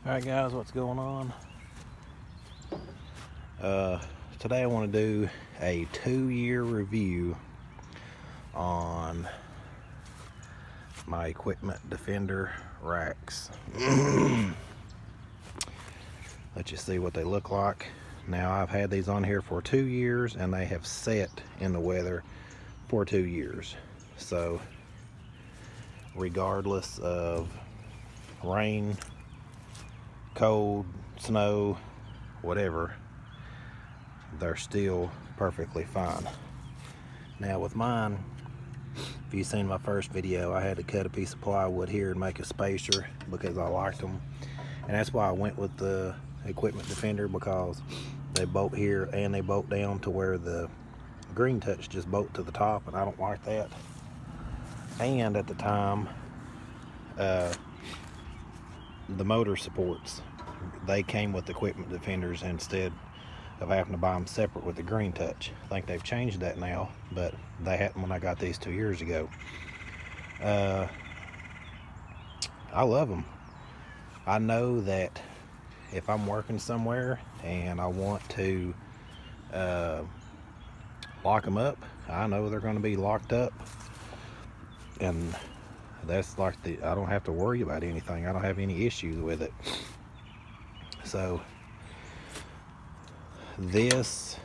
Alright guys, what's going on? Today I want to do a 2-year review on my Equipment Defender racks. Let you see what they look like. Now, I've had these on here for 2 years and they have set in the weather for 2 years. So regardless of rain, cold, snow, whatever, they're still perfectly fine. Now with mine, if you've seen my first video, I had to cut a piece of plywood here and make a spacer because I liked them, and that's why I went with the Equipment Defender, because they bolt here and they bolt down to where the Green Touch just bolt to the top, and I don't like that. And at the time, the motor supports, they came with Equipment Defenders instead of having to buy them separate with the Green Touch. I think they've changed that now, but they hadn't when I got these 2 years ago. I love them. I know that if I'm working somewhere and I want to lock them up, I know they're going to be locked up, and that's like I don't have to worry about anything. I don't have any issues with it. So this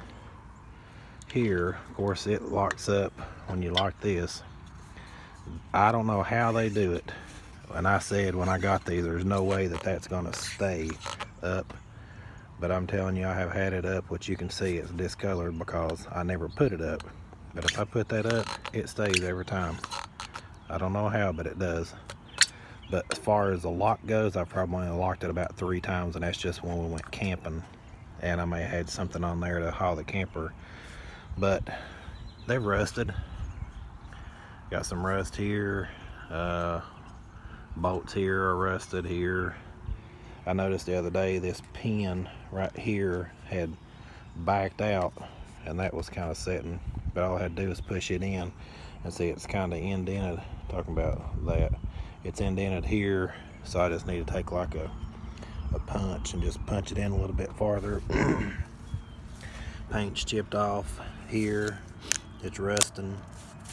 here, of course, it locks up when you lock this. I don't know how they do it, and I said when I got these, there's no way that that's going to stay up, but I'm telling you, I have had it up, which you can see it's discolored because I never put it up. But if I put that up, it stays every time. I don't know how, but it does. But as far as the lock goes, I've probably only locked it about 3 times, and that's just when we went camping, and I may have had something on there to haul the camper. But they've rusted. Got some rust here. Bolts here are rusted here. I noticed the other day this pin right here had backed out, and that was kind of setting, but all I had to do was push it in, and see it's kind of indented. Talking about that, it's indented here, so I just need to take like a punch and just punch it in a little bit farther. Paint's chipped off here, it's rusting,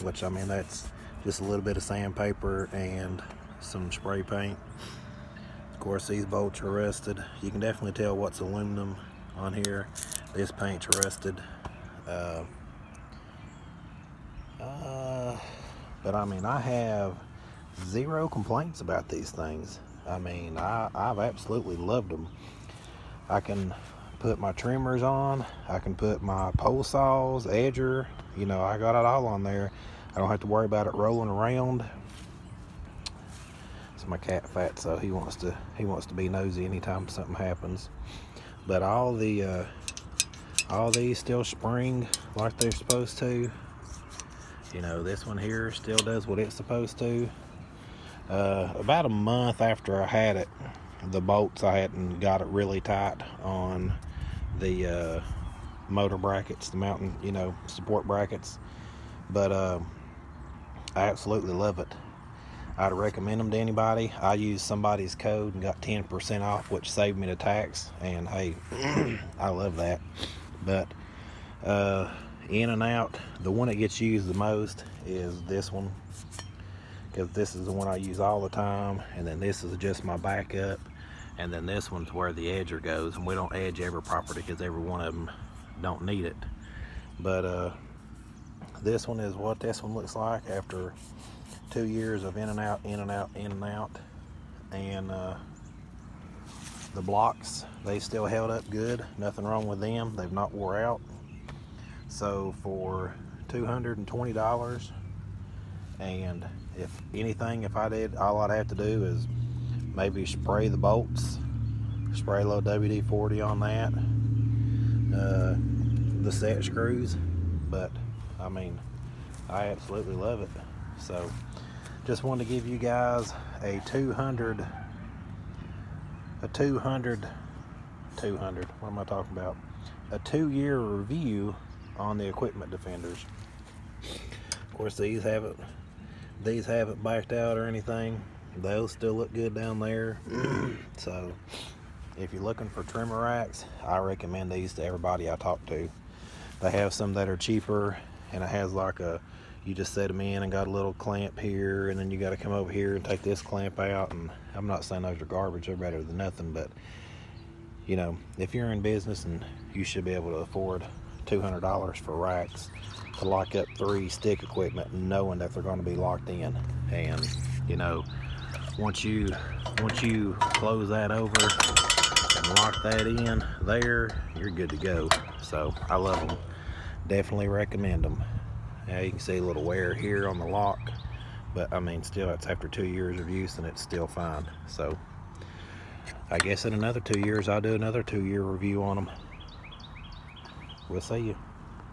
which, I mean, that's just a little bit of sandpaper and some spray paint. Of course, these bolts are rusted. You can definitely tell what's aluminum on here. This paint's rusted. But I mean, I have 0 complaints about these things. I mean, I've absolutely loved them. I can put my trimmers on, I can put my pole saws, edger, you know, I got it all on there. I don't have to worry about it rolling around. It's my cat Fat, so he wants to be nosy anytime something happens. But all these still spring like they're supposed to. You know, this one here still does what it's supposed to. About a month after I had it, the bolts, I hadn't got it really tight on the motor brackets, the mountain, you know, support brackets. But I absolutely love it. I'd recommend them to anybody. I used somebody's code and got 10% off, which saved me the tax, and hey, I love that. But in and out, the one that gets used the most is this one, because this is the one I use all the time, and then this is just my backup, and then this one's where the edger goes, and we don't edge every property because every one of them don't need it. But this one is what this one looks like after 2 years of in and out, in and out, in and out. And the blocks, they still held up good, nothing wrong with them, they've not wore out. So for $220, and if anything, if I did, all I'd have to do is maybe spray the bolts, spray a little WD-40 on that, the set screws. But I mean, I absolutely love it. So just wanted to give you guys a 200, what am I talking about? A 2-year review on the Equipment Defenders. Of course, these haven't backed out or anything. those still look good down there. So if you're looking for trimmer racks, I recommend these to everybody I talk to. They have some that are cheaper, and it has like a, you just set them in and got a little clamp here, and then you got to come over here and take this clamp out. And I'm not saying those are garbage, they're better than nothing, but you know, if you're in business, and you should be able to afford $200 for racks to lock up 3 stick equipment, knowing that they're going to be locked in. And you know, once you close that over and lock that in there, you're good to go. So I love them, definitely recommend them. Now you can see a little wear here on the lock, but I mean, still, it's after 2 years of use and it's still fine. So I guess in another 2 years I'll do another 2-year review on them. We'll see you.